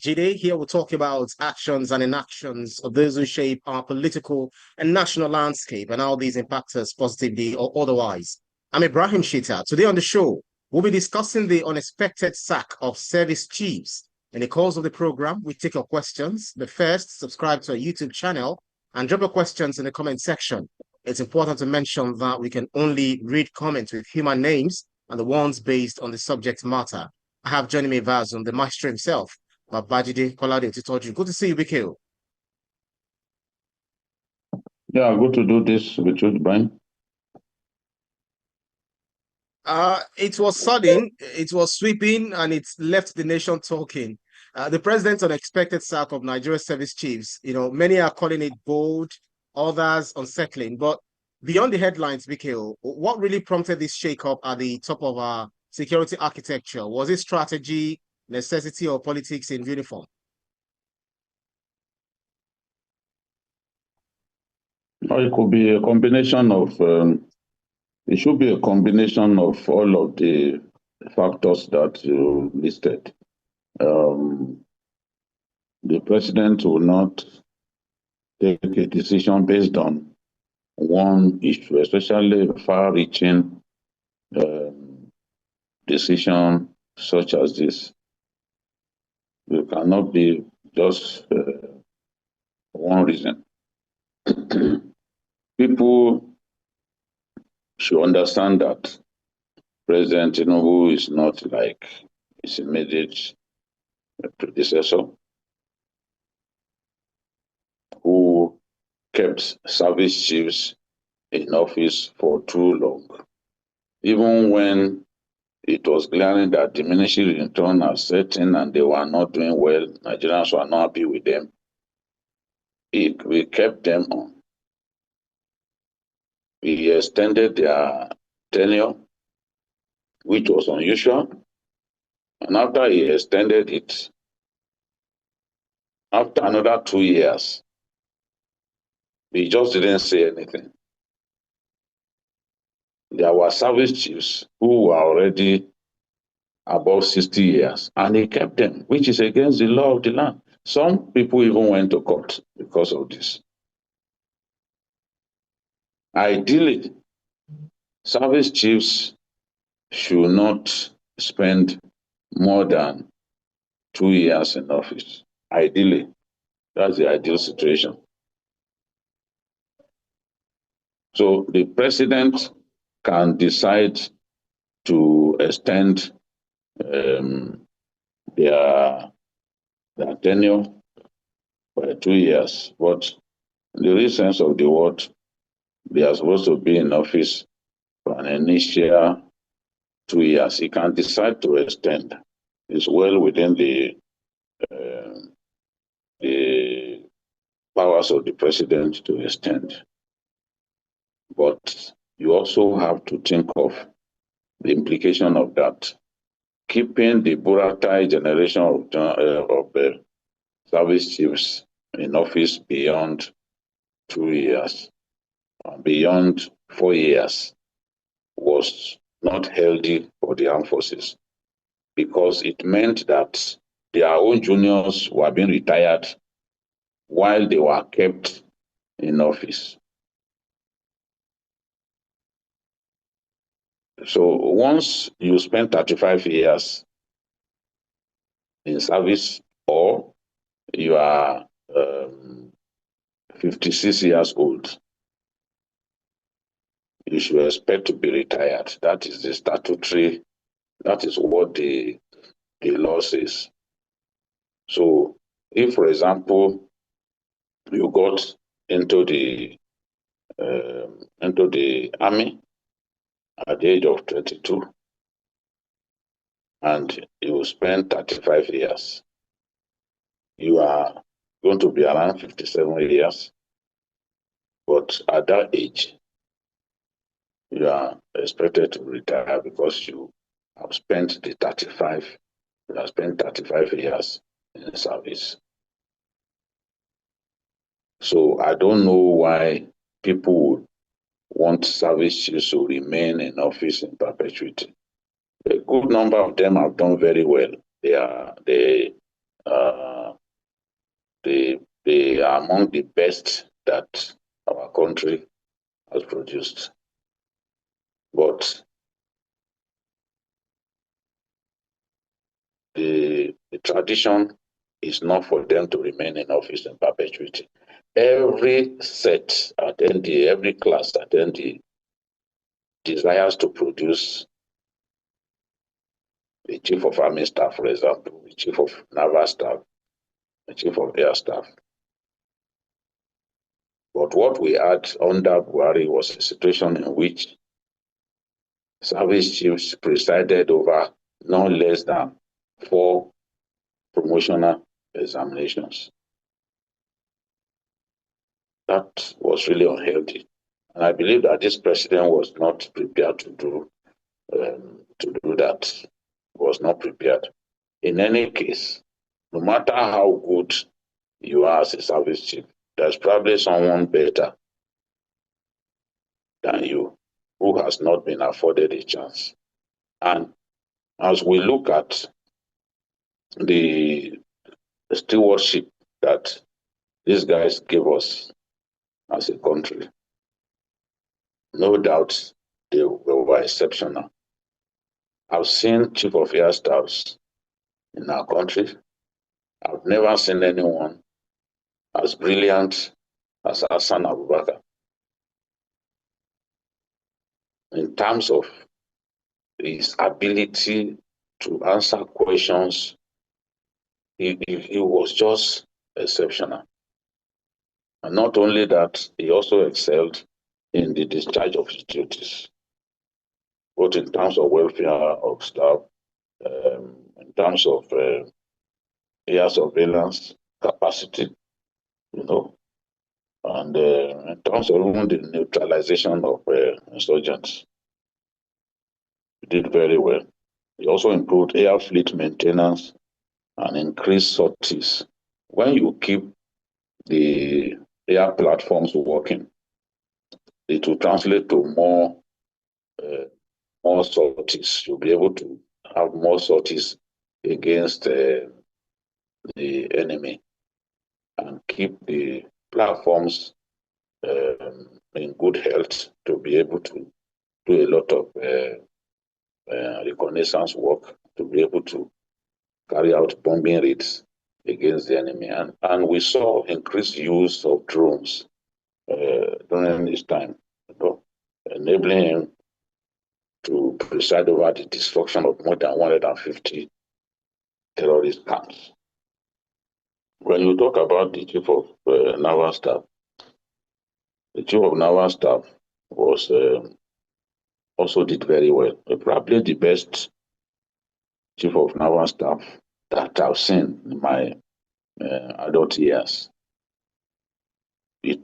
Jide. Here we'll talk about actions and inactions of those who shape our political and national landscape and how these impact us positively or otherwise. I'm Ibrahim Shita. Today on the show, we'll be discussing the unexpected sack of service chiefs. In the course of the program, we take your questions. But first, subscribe to our YouTube channel and drop your questions in the comment section. It's important to mention that we can only read comments with human names and the ones based on the subject matter. I have joining me Vazum, the maestro himself, Babajide Kolade Titoju. Good to see you, Bikil. Yeah, good to do this with you, Brian. It was sudden, it was sweeping, and it left the nation talking. The president's unexpected sack of Nigeria's service chiefs, many are calling it bold, others unsettling. But beyond the headlines, Bikil, what really prompted this shakeup at the top of our security architecture? Was it strategy, necessity, or politics in uniform? It could be a combination of, it should be a combination of all of the factors that you listed. The president will not take a decision based on one issue, especially far-reaching decision such as this. It cannot be just one reason. People should understand that President Tinubu is not like his immediate predecessor who kept service chiefs in office for too long. Even when it was glaring that diminishing return are setting and they were not doing well, Nigerians were not happy with them, we kept them on. We extended their tenure, which was unusual. And after he extended it, after another 2 years, we just didn't say anything. There were service chiefs who were already above 60 years, and he kept them, which is against the law of the land. Some people even went to court because of this. Ideally, service chiefs should not spend more than 2 years in office. Ideally, that's the ideal situation. So the president can decide to extend their tenure by 2 years, but in the real sense of the word, they are supposed to be in office for an initial 2 years. He can decide to extend. It's well within the powers of the president to extend. But you also have to think of the implication of that. Keeping the Buratai generation of service chiefs in office beyond 2 years, beyond 4 years, was not healthy for the armed forces, because it meant that their own juniors were being retired while they were kept in office. So once you spend 35 years in service, or you are 56 years old, you should expect to be retired. That is the statutory, that is what the law says. So if, for example, you got into the army at the age of 22 and you spend 35 years, you are going to be around 57 years, but at that age, you are expected to retire because you have spent 35 years in service. So I don't know why people would want service chiefs to remain in office in perpetuity. A good number of them have done very well. They They are among the best that our country has produced. But the tradition is not for them to remain in office in perpetuity. Every set at NDA, every class at NDA desires to produce the chief of army staff, for example, the chief of naval staff, the chief of air staff. But what we had under Buhari was a situation in which service chiefs presided over no less than 4 promotional examinations. That was really unhealthy. And I believe that this president was not prepared to do that, was not prepared. In any case, no matter how good you are as a service chief, there's probably someone better than you who has not been afforded a chance. And as we look at the stewardship that these guys gave us as a country, no doubt they were exceptional. I've seen chief of air staffs in our country. I've never seen anyone as brilliant as Hassan Abubakar. In terms of his ability to answer questions, he was just exceptional. And not only that, he also excelled in the discharge of his duties, both in terms of welfare of staff, in terms of air surveillance capacity, and in terms of even the neutralization of insurgents. He did very well. He also improved air fleet maintenance and increased sorties. When you keep the air platforms working, it will translate to more sorties. You'll be able to have more sorties against the enemy and keep the platforms in good health to be able to do a lot of reconnaissance work, to be able to carry out bombing raids against the enemy. And we saw increased use of drones during this time, enabling him to preside over the destruction of more than 150 terrorist camps. When you talk about the chief of naval staff, the chief of naval staff was also did very well. Probably the best chief of naval staff that I've seen in my adult years. He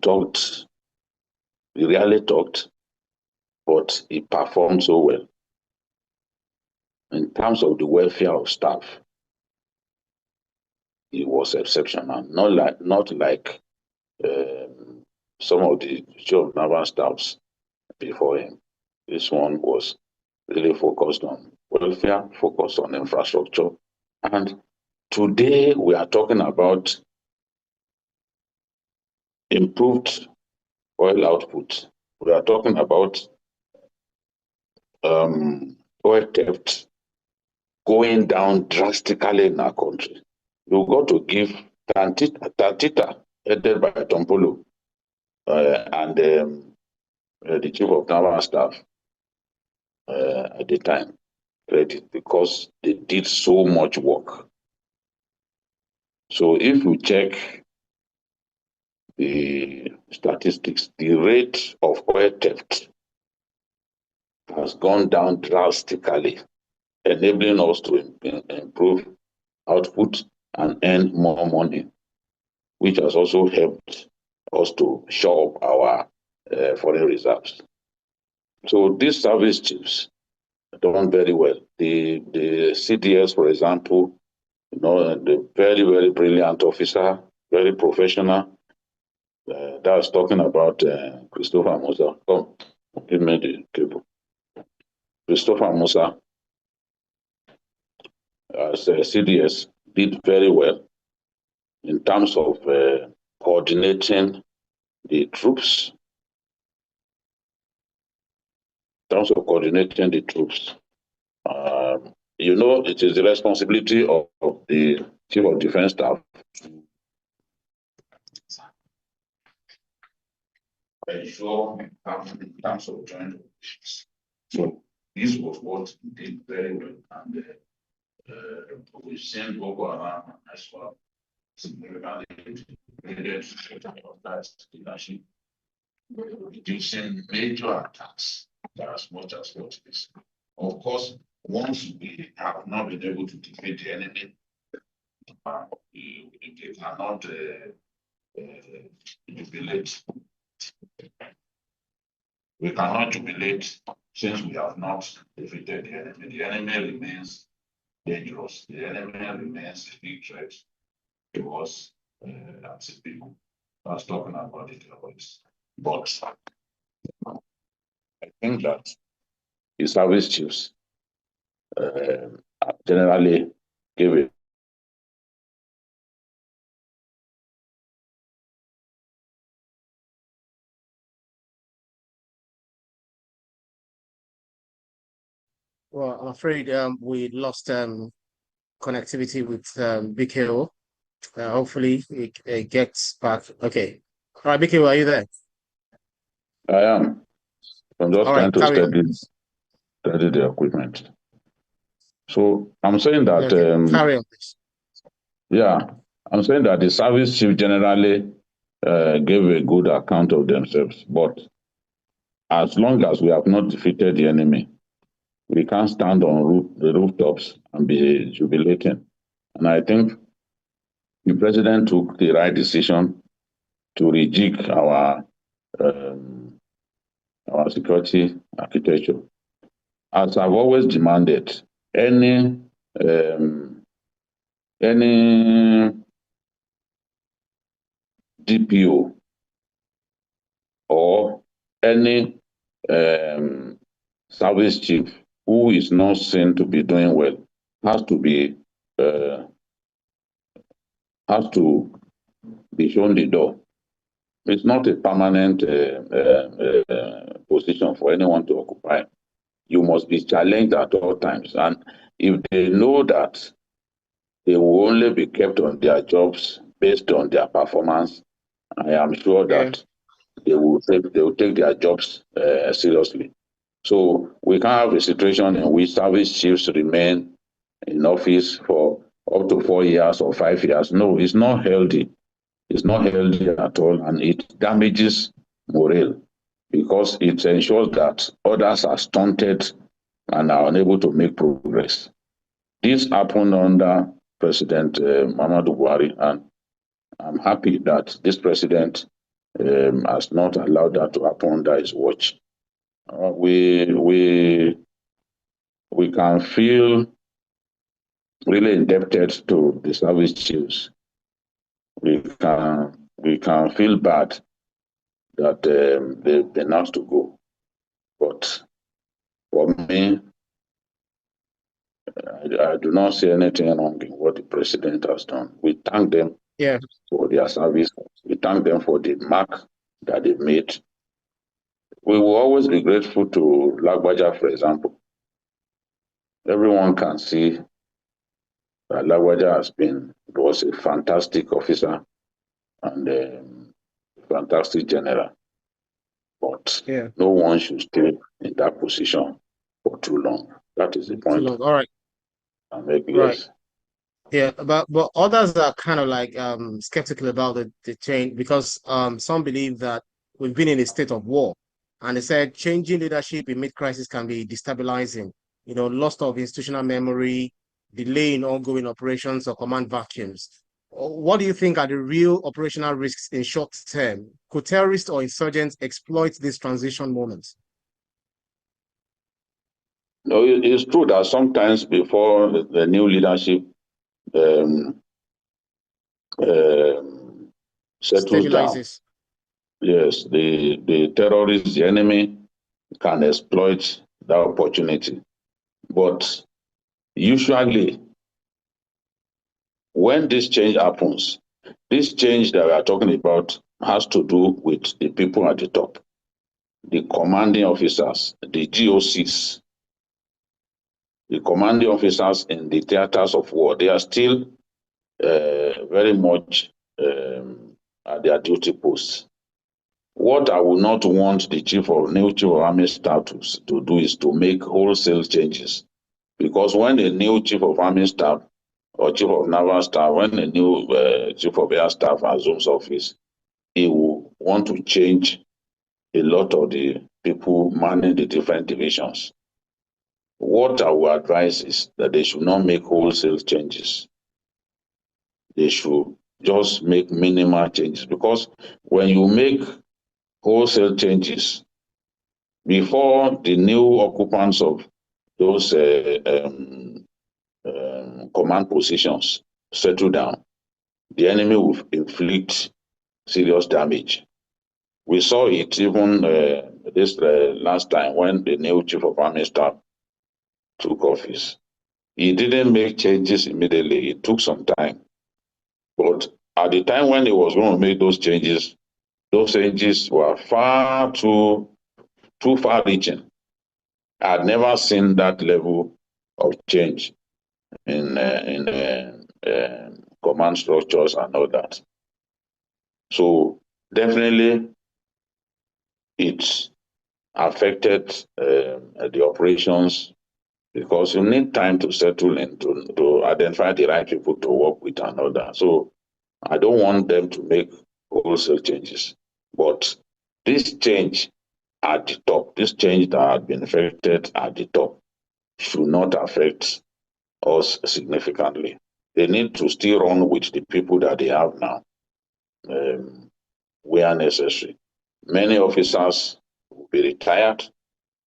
rarely talked, but he performed so well. In terms of the welfare of staff, he was exceptional. Not like some of the chief of naval staffs before him. This one was really focused on welfare, focused on infrastructure. And today we are talking about improved oil output. We are talking about oil theft going down drastically in our country. You got to give Tantita, headed by Tompolo, and the chief of naval staff at the time, credit, because they did so much work. So if you check the statistics, the rate of oil theft has gone down drastically, enabling us to improve output and earn more money, which has also helped us to shore up our foreign reserves. So these service chiefs are done very well. The CDS, for example, the very, very brilliant officer, very professional. That was talking about Christopher Musa. Come, give me the cable. Christopher Musa, as CDS, did very well. in terms of coordinating the troops. You know, it is the responsibility of the Chief of Defense Staff to ensure in terms of joint operations. So this was what he did very well, and we've seen Boko Haram as well significantly integrated that leadership, reducing major attacks as much as what it is. Of course, once we have not been able to defeat the enemy, we cannot jubilate. We cannot jubilate since we have not defeated the enemy. The enemy remains dangerous. The enemy remains a big threat to us as a people. I was talking about it always. But I think that the service chiefs generally give it. Well, I'm afraid we lost connectivity with BKO. Hopefully it gets back. Okay. All right, BKO, are you there? I am. I'm just trying to study the equipment. So I'm saying that carry on, please. Yeah, I'm saying that the service chief generally gave a good account of themselves, but as long as we have not defeated the enemy, we can't stand on the rooftops and be jubilating. And I think the president took the right decision to rejig our security architecture. As I've always demanded, any DPO or any service chief who is not seen to be doing well has to be shown the door. It's not a permanent position for anyone to occupy. You must be challenged at all times. And if they know that they will only be kept on their jobs based on their performance, I am sure that they will take their jobs seriously. So we can't have a situation in which service chiefs remain in office for up to 4 years or 5 years. No, it's not healthy. It's not healthy at all, and it damages morale because it ensures that others are stunted and are unable to make progress. This happened under President Muhammadu Buhari, and I'm happy that this president has not allowed that to happen under his watch. We can feel really indebted to the service chiefs. We can feel bad that they've been asked to go, but for me, I do not see anything wrong in what the president has done. We thank them for their service. We thank them for the mark that they made. We will always be grateful to Lagbaja, for example. Everyone can see that Lagbaja was a fantastic officer and a fantastic general. But no one should stay in that position for too long. That is the point. Too long. All right. Yes. Yeah, but others are kind of like skeptical about the change because some believe that we've been in a state of war, and they said changing leadership in mid-crisis can be destabilizing. You know, loss of institutional memory, delay in ongoing operations or command vacuums. What do you think are the real operational risks in short term? Could terrorists or insurgents exploit this transition moment? No, it's true that sometimes before the new leadership settles down, yes, the terrorists, the enemy, can exploit that opportunity. But usually, when this change happens, This change that we are talking about has to do with the people at the top, the commanding officers, the GOCs, the commanding officers in the theaters of war. They are still very much at their duty posts. What I would not want the new chief of army staff to do is to make wholesale changes, because when the new chief of army staff or chief of naval staff, when the new chief of air staff assumes office, he will want to change a lot of the people manning the different divisions. What I would advise is that they should not make wholesale changes. They should just make minimal changes, because when you make wholesale changes, before the new occupants of those command positions settle down, the enemy will inflict serious damage. We saw it even this last time when the new chief of army staff took office. He didn't make changes immediately. It took some time. But at the time when he was going to make those changes were far too far-reaching. I had never seen that level of change in command structures and all that. So definitely it affected the operations, because you need time to settle in, to identify the right people to work with and all that. So I don't want them to make wholesale changes. But this change at the top, this change that had been affected at the top, should not affect us significantly. They need to still run with the people that they have now, where necessary. Many officers will be retired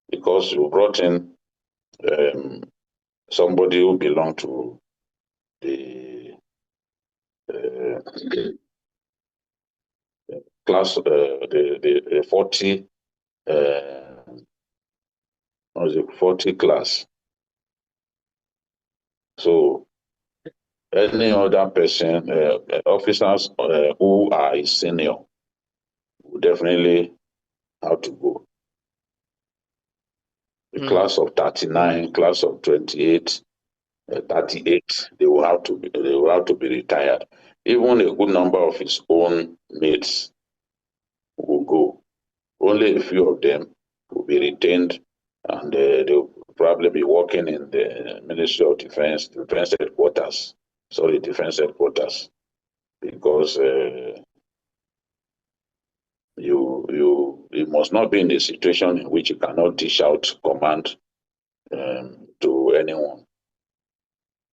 because you brought in somebody who belonged to the class, the 40, was it 40 class. So any other person, officers who are a senior, will definitely have to go. The class of 39, class of 28, 38, they will have to be retired. Even a good number of his own mates will go. Only a few of them will be retained, and they'll probably be working in the Ministry of Defense, Defense Headquarters, because you must not be in a situation in which you cannot dish out command to anyone.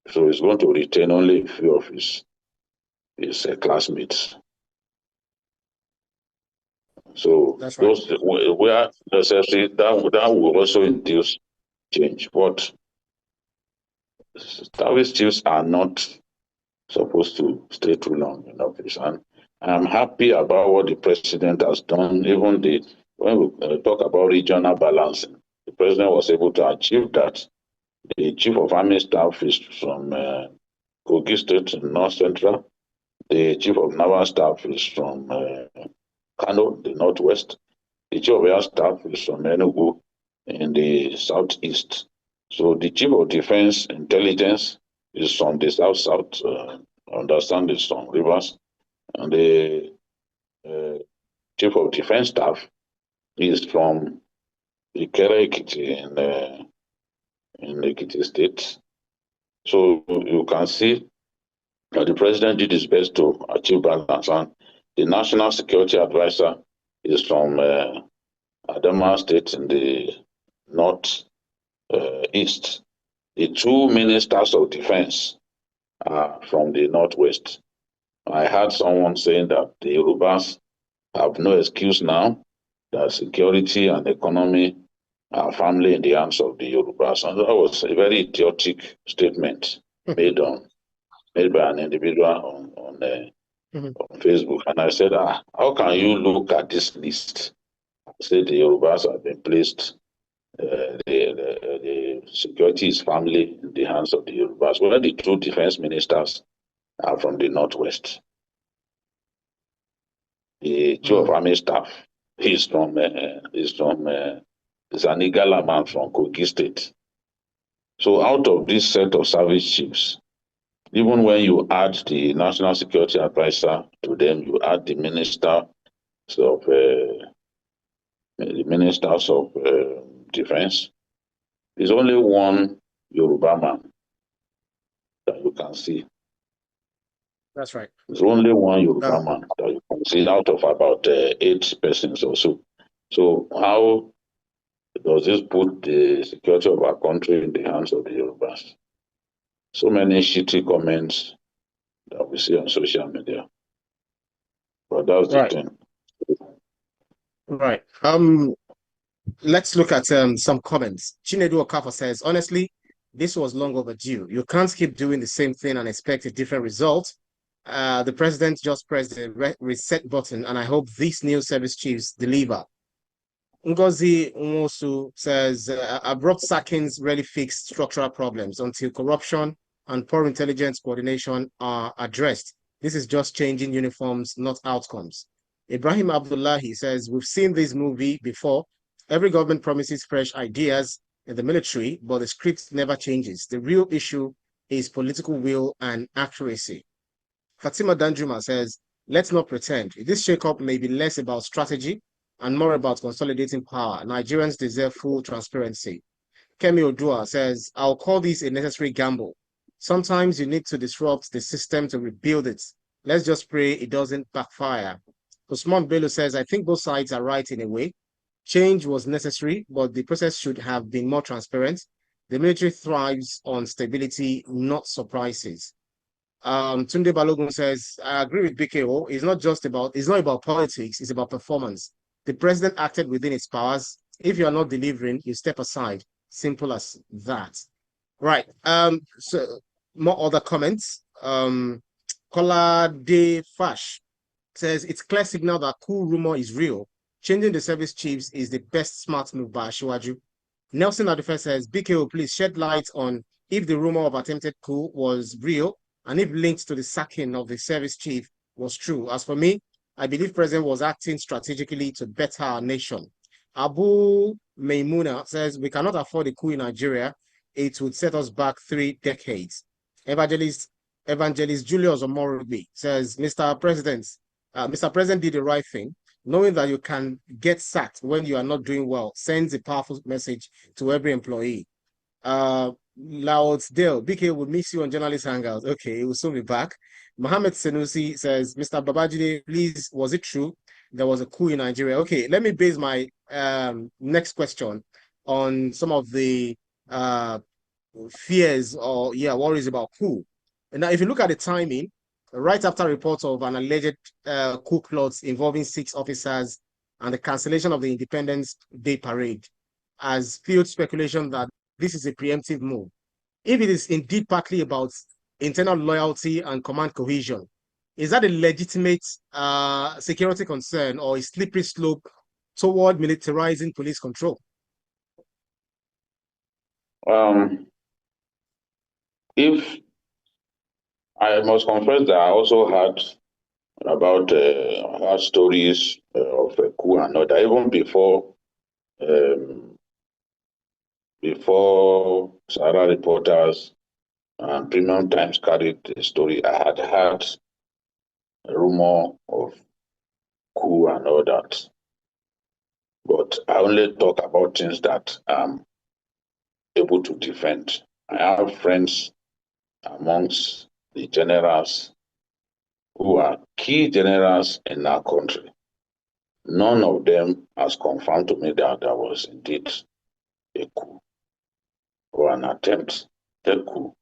So he's going to retain only a few of his classmates. So That's right. those where necessary, that will also induce change. But service chiefs are not supposed to stay too long in office, and I'm happy about what the president has done. Even when we talk about regional balancing, the president was able to achieve that. The chief of army staff is from Kogi State, North Central. The chief of naval staff is from Kano, the Northwest. The chief of air staff is from Enugu in the Southeast. So the chief of defense intelligence is from the South. Understand it's from Rivers. And the chief of defense staff is from Ikere Ekiti in Ekiti State. So you can see that the president did his best to achieve balance. And the national security advisor is from Adamawa State in the north east. The two ministers of defense are from the northwest. I heard someone saying that the Yorubas have no excuse now, that security and economy are firmly in the hands of the Yorubas. And that was a very idiotic statement made by an individual on Facebook. And I said, how can you look at this list? Say the Yorubas have been placed, the security is firmly in the hands of the Yorubas. Well, the two defense ministers are from the northwest. the chief of army staff. He's an Igala man from Kogi State. So out of this set of service chiefs, even when you add the national security advisor to them, you add the ministers of defense, there's only one Yoruba man that you can see. That's right. There's only one Yoruba man that you can see out of about 8 persons or so. So how does this put the security of our country in the hands of the Yorubas? So many shitty comments that we see on social media. But that's the thing. Right. Let's look at some comments. Chinedu Okafor says, honestly, this was long overdue. You can't keep doing the same thing and expect a different result. The president just pressed the reset button, and I hope these new service chiefs deliver. Ngozi Nwosu says, abrupt sackings rarely fix structural problems until corruption and poor intelligence coordination are addressed. This is just changing uniforms, not outcomes. Ibrahim Abdullahi says, we've seen this movie before. Every government promises fresh ideas in the military, but the script never changes. The real issue is political will and accuracy. Fatima Danjuma says, let's not pretend. This shakeup may be less about strategy and more about consolidating power. Nigerians deserve full transparency. Kemi Odua says, I'll call this a necessary gamble. Sometimes you need to disrupt the system to rebuild it. Let's just pray it doesn't backfire. Usman Bello says, I think both sides are right in a way. Change was necessary, but the process should have been more transparent. The military thrives on stability, not surprises. Tunde Balogun says, I agree with BKO. It's not about politics, it's about performance. The president acted within its powers. If you are not delivering, you step aside. Simple as that. Right. So more other comments. Kola De Fash says, it's clear signal that coup rumor is real. Changing the service chiefs is the best smart move by Shiwaju. Nelson Adefe says, BKO, please shed light on if the rumor of attempted coup was real and if linked to the sacking of the service chief was true. As for me, I believe President was acting strategically to better our nation. Abu Maimuna says, we cannot afford a coup in Nigeria. It would set us back 3 decades. Evangelist Julius Omorugbe says, Mr. President did the right thing. Knowing that you can get sacked when you are not doing well sends a powerful message to every employee. Dale, BK will miss you on Journalist Hangouts. Okay, he will soon be back. Mohammed Senusi says, Mr. Babajide, please, was it true there was a coup in Nigeria? Okay, let me base my next question on some of the fears or worries about coup. And now, if you look at the timing, right after reports of an alleged coup plot involving 6 officers and the cancellation of the Independence Day parade, has fueled speculation that this is a preemptive move. If it is indeed partly about internal loyalty and command cohesion, is that a legitimate security concern or a slippery slope toward militarizing police control? If I must confess that I also heard about stories of a coup and all that, even before Sahara Reporters and Premium Times carried the story. I had heard a rumor of coup and all that, but I only talk about things that I'm able to defend. I have friends amongst the generals who are key generals in our country. None of them has confirmed to me that there was indeed a coup or an attempt at coup.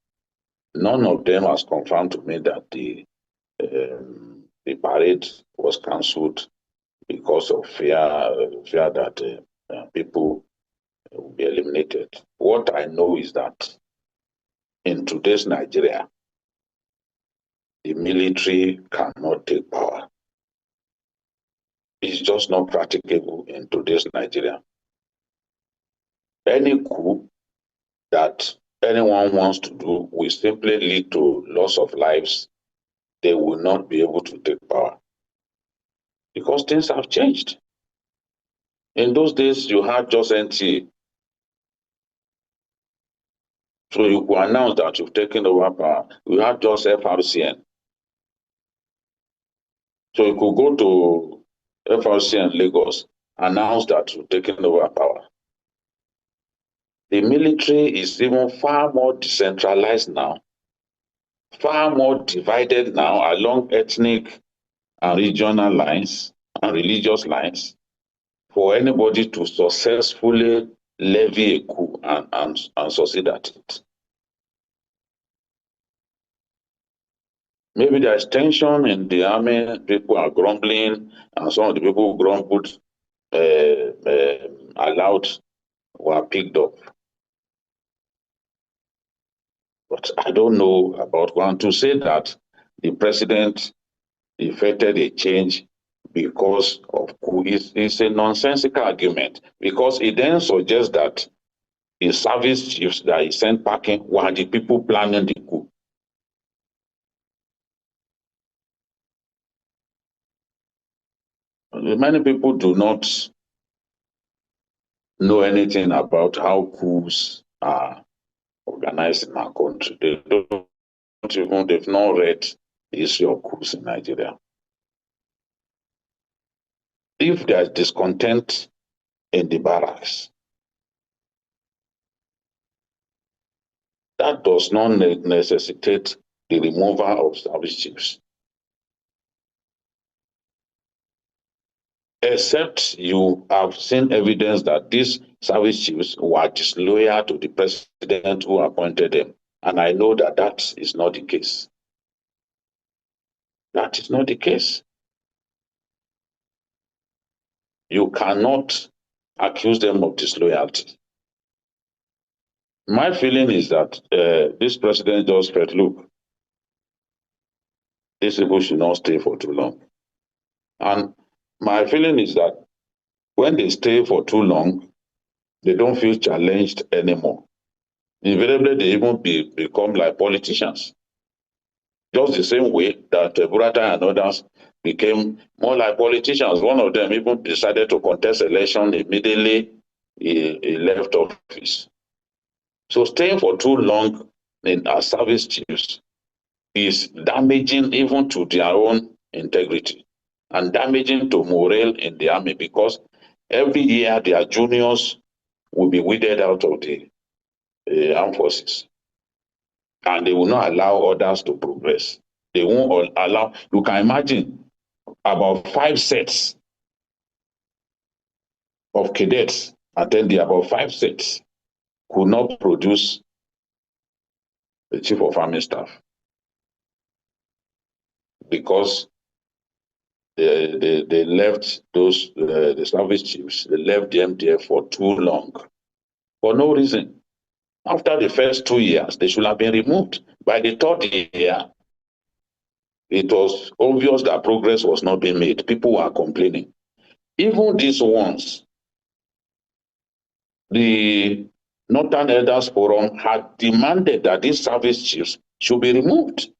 None of them has confirmed to me that the parade was cancelled because of fear that people will be eliminated. What I know is that in today's Nigeria, the military cannot take power. It's just not practicable in today's Nigeria. Any coup that anyone wants to do will simply lead to loss of lives. They will not be able to take power. because things have changed. In those days, you had just NTA. So you could announce that you've taken over power. You had just FRCN. So you could go to FRCN Lagos, announce that you've taken over power. The military is even far more decentralized now, far more divided now along ethnic and regional lines and religious lines for anybody to successfully levy a coup and succeed at it. Maybe there's tension in the army, people are grumbling, and some of the people who grumbled aloud were picked up. But I don't know about one to say that the president effected a change because of coup is a nonsensical argument, because it then suggests that the service chiefs that he sent packing were the people planning the coup. Many people do not know anything about how coups are organized in our country. They've not read the history of coups in Nigeria. If there's discontent in the barracks, that does not necessitate the removal of service chiefs. Except you have seen evidence that these service chiefs were disloyal to the president who appointed them. And I know that that is not the case. That is not the case. You cannot accuse them of disloyalty. My feeling is that this president just felt, look, these people should not stay for too long. And my feeling is that when they stay for too long, they don't feel challenged anymore. Invariably, they even become like politicians. Just the same way that Burata and others became more like politicians. One of them even decided to contest election immediately he left office. So staying for too long in our service chiefs is damaging even to their own integrity and damaging to morale in the army, because every year their juniors will be weeded out of the armed forces, and they will not allow others to progress. They won't allow, you can imagine about 5 sets of cadets attending, about 5 sets could not produce the chief of army staff because they left those the service chiefs, they left the MDF for too long for no reason. After the first 2 years, they should have been removed. By the third year, it was obvious that progress was not being made. People were complaining. Even these ones, the Northern Elders Forum had demanded that these service chiefs should be removed.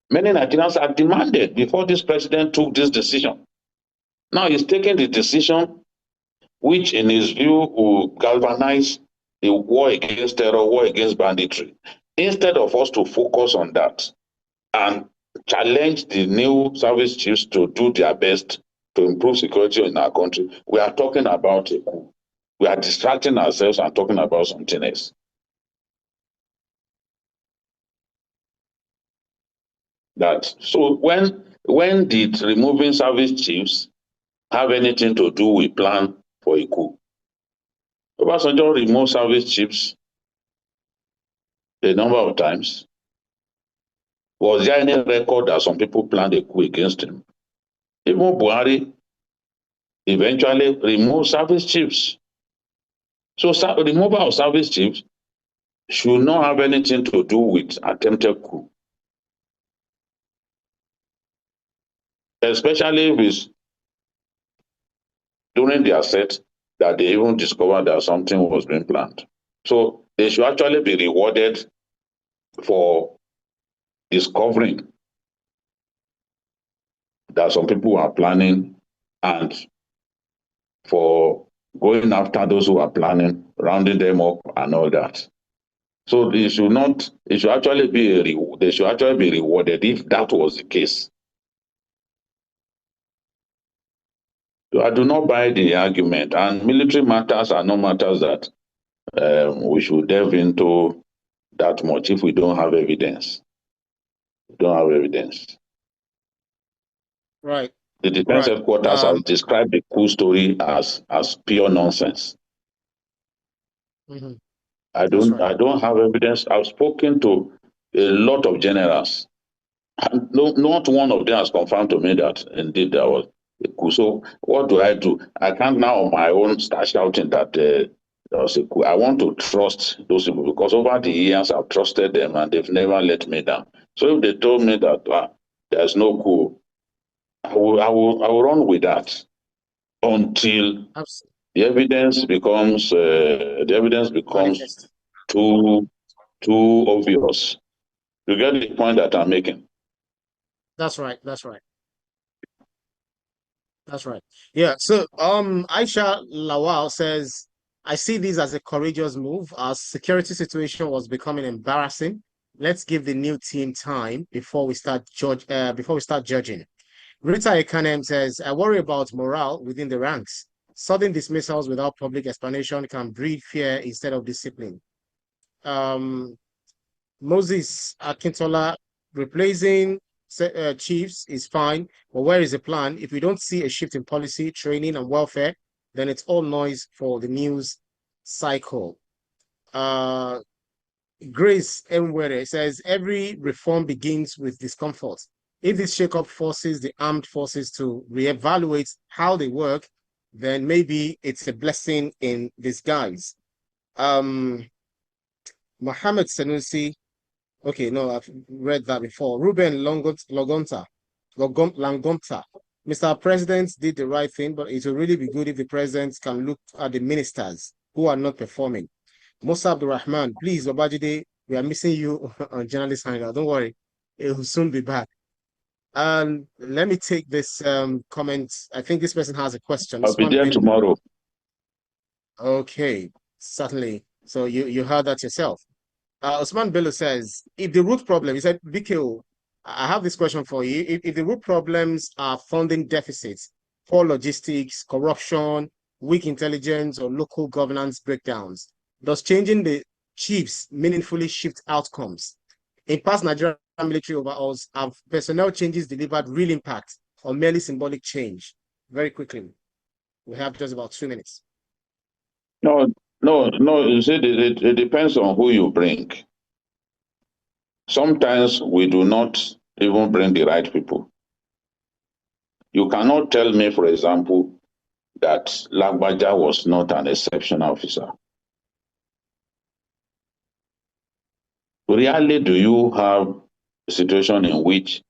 Many Nigerians had demanded before this president took this decision. Now he's taking the decision which in his view will galvanize the war against terror, war against banditry. Instead of us to focus on that and challenge the new service chiefs to do their best to improve security in our country, we are talking about a coup. We are distracting ourselves and talking about something else. So when did removing service chiefs have anything to do with plan for a coup? Obasanjo removed service chiefs a number of times. Was there any record that some people planned a coup against him? Even Buhari eventually removed service chiefs. So removal of service chiefs should not have anything to do with attempted coup. Especially if it's during their set that they even discovered that something was being planned. So they should actually be rewarded for discovering that some people are planning and for going after those who are planning, rounding them up and all that. So it should actually be they should actually be rewarded if that was the case. So I do not buy the argument, and military matters are not matters that we should delve into that much if we don't have evidence. We don't have evidence. Right. The defense Right. headquarters has described the coup story as pure nonsense. Mm-hmm. I don't have evidence. I've spoken to a lot of generals. And not one of them has confirmed to me that indeed there was a coup. So what do? I can't now on my own start shouting that there was a coup. I want to trust those people because over the years I've trusted them and they've never let me down. So if they told me that there's no coup, I will run with that until Absolutely. the evidence becomes Manifest. too obvious. You get the point that I'm making? That's right. That's right. That's right. Yeah. So Aisha Lawal says, I see this as a courageous move. Our security situation was becoming embarrassing. Let's give the new team time before we start judging. Rita Ekanem says, I worry about morale within the ranks. Sudden dismissals without public explanation can breed fear instead of discipline. Moses Akintola, replacing chiefs is fine, but where is the plan? If we don't see a shift in policy, training, and welfare, then it's all noise for the news cycle. Grace Mwere says, every reform begins with discomfort. If this shakeup forces the armed forces to reevaluate how they work, then maybe it's a blessing in disguise. Mohammed Sanusi, okay, no, I've read that before. Ruben Langomta. Mr. President did the right thing, but it will really be good if the president can look at the ministers who are not performing. Musa Abdurrahman, please, Babajide, we are missing you on Journalist Hangout. Don't worry, it will soon be back. And let me take this comment. I think this person has a question. I'll be there tomorrow. Okay, certainly. So you heard that yourself. Osman Bello says, if the root problem, he said, BKO, I have this question for you. If the root problems are funding deficits, poor logistics, corruption, weak intelligence, or local governance breakdowns, does changing the chiefs meaningfully shift outcomes? In past Nigerian military overhauls, have personnel changes delivered real impact or merely symbolic change? Very quickly. We have just about 2 minutes. No. You see, it depends on who you bring. Sometimes we do not even bring the right people. You cannot tell me, for example, that Lagbaja was not an exceptional officer. Rarely do you have a situation in which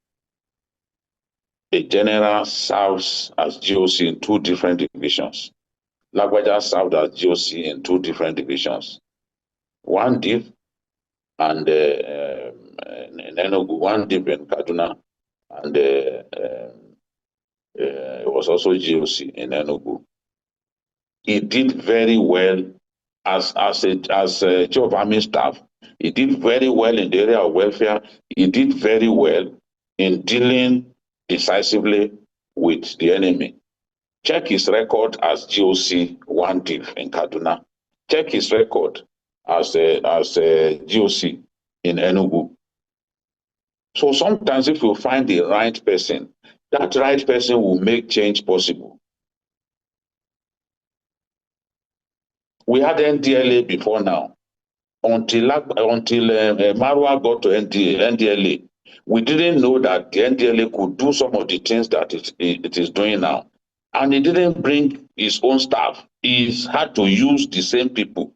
a general serves as GOC in 2 different divisions. Lagbaja served as GOC in 2 different divisions. One deep and in Enugu, one deep in Kaduna, and it was also GOC in Enugu. He did very well as a chief of army staff. He did very well in the area of welfare. He did very well in dealing decisively with the enemy. Check his record as GOC one div in Kaduna. Check his record as a GOC in Enugu. So sometimes if you find the right person, that right person will make change possible. We had NDLA before now. Until Marwa got to NDLA, we didn't know that the NDLA could do some of the things that it is doing now. And he didn't bring his own staff. He had to use the same people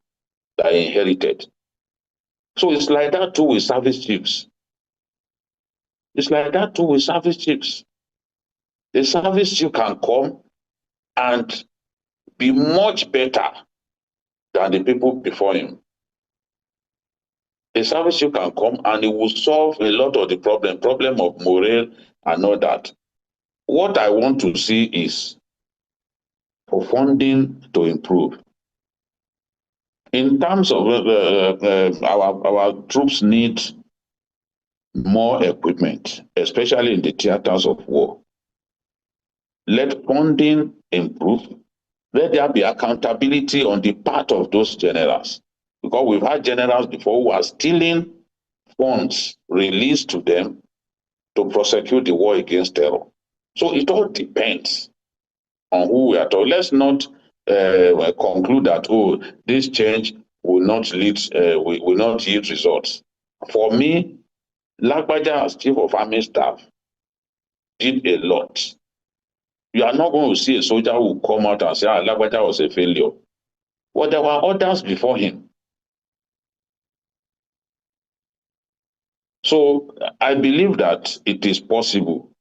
that he inherited. So it's like that too with service chiefs. It's like that too with service chiefs. The service chief can come and be much better than the people before him. A service chief can come and it will solve a lot of the problem of morale and all that. What I want to see is for funding to improve. In terms of our troops need more equipment, especially in the theaters of war. Let funding improve. Let there be accountability on the part of those generals. Because we've had generals before who are stealing funds released to them to prosecute the war against terror. So it all depends on who we are talking. Let's not conclude that, oh, this change will not lead, will not yield results. For me, Lagbaja as Chief of Army Staff did a lot. You are not going to see a soldier who will come out and say, Lagbaja was a failure. Well, there were others before him. So I believe that it is possible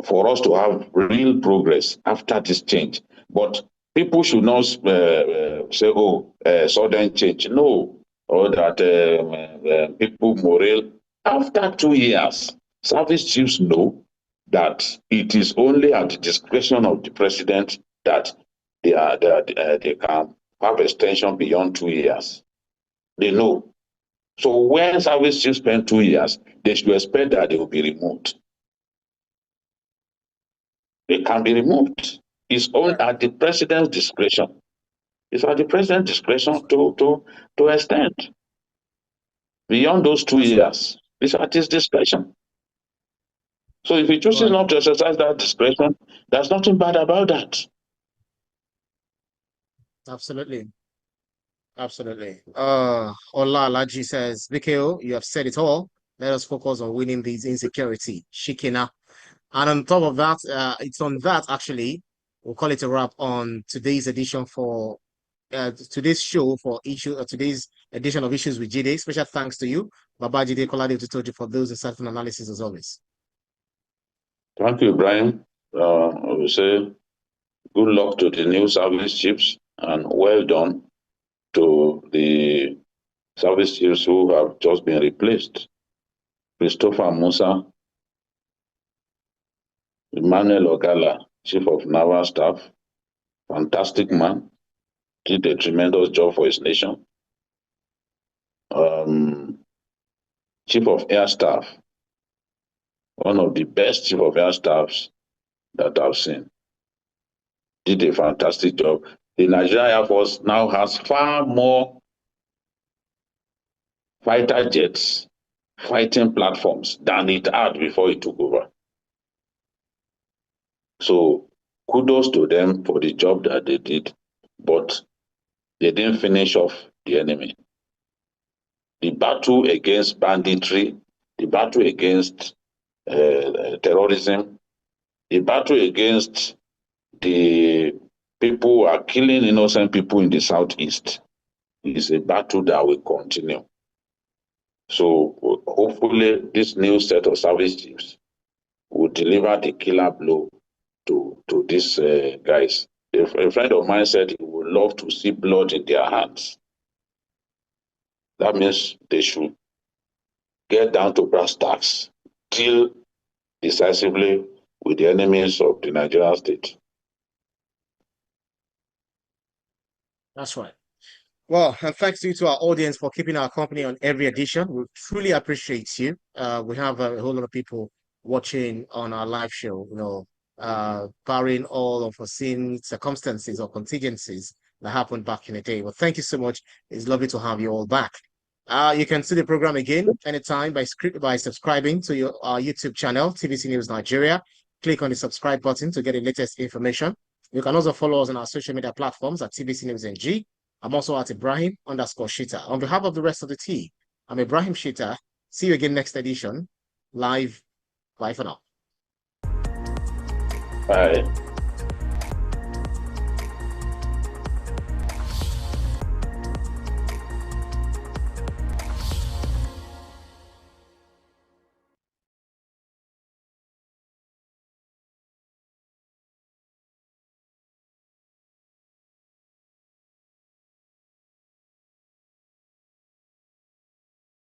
for us to have real progress after this change. But people should not say, oh, sudden change. No, or that people morale. After 2 years, service chiefs know that it is only at the discretion of the president that they can have extension beyond 2 years. They know. So when service chiefs spend 2 years, they should expect that they will be removed. They can be removed. It's only at the president's discretion. It's at the president's discretion to extend beyond those 2 years. It's at his discretion. So if he chooses not to exercise that discretion, there's nothing bad about that. Absolutely. Absolutely. Ola Alaji says, BKO, you have said it all. Let us focus on winning these insecurity. Shikina. And on top of that, it's on that actually, we'll call it a wrap on today's edition for today's show for today's edition of Issues with Jide. Special thanks to you, Baba Jide Kolade Tutoji, for those insightful analysis as always. Thank you, Brian. I will say good luck to the new service chiefs and well done to the service chiefs who have just been replaced. Christopher Musa, Emmanuel Ogala, Chief of Naval Staff, fantastic man, did a tremendous job for his nation. Chief of Air Staff, one of the best Chief of Air Staffs that I've seen, did a fantastic job. The Nigerian Air Force now has far more fighter jets, fighting platforms than it had before it took over. So kudos to them for the job that they did, but they didn't finish off the enemy. The battle against banditry, the battle against terrorism, the battle against the people who are killing innocent people in the southeast is a battle that will continue. So hopefully this new set of service chiefs will deliver the killer blow to these guys. A friend of mine said he would love to see blood in their hands. That means they should get down to brass tacks, deal decisively with the enemies of the Nigerian state. That's right. Well, and thanks to you to our audience for keeping our company on every edition. We truly appreciate you. We have a whole lot of people watching on our live show, barring all unforeseen circumstances or contingencies that happened back in the day. Well, thank you so much. It's lovely to have you all back. You can see the program again anytime by subscribing to our YouTube channel, TVC News Nigeria. Click on the subscribe button to get the latest information. You can also follow us on our social media platforms at TVC News NG. I'm also at Ibrahim_Shita. On behalf of the rest of the team, I'm Ibrahim Shita. See you again next edition. Live. Bye for now. Bye.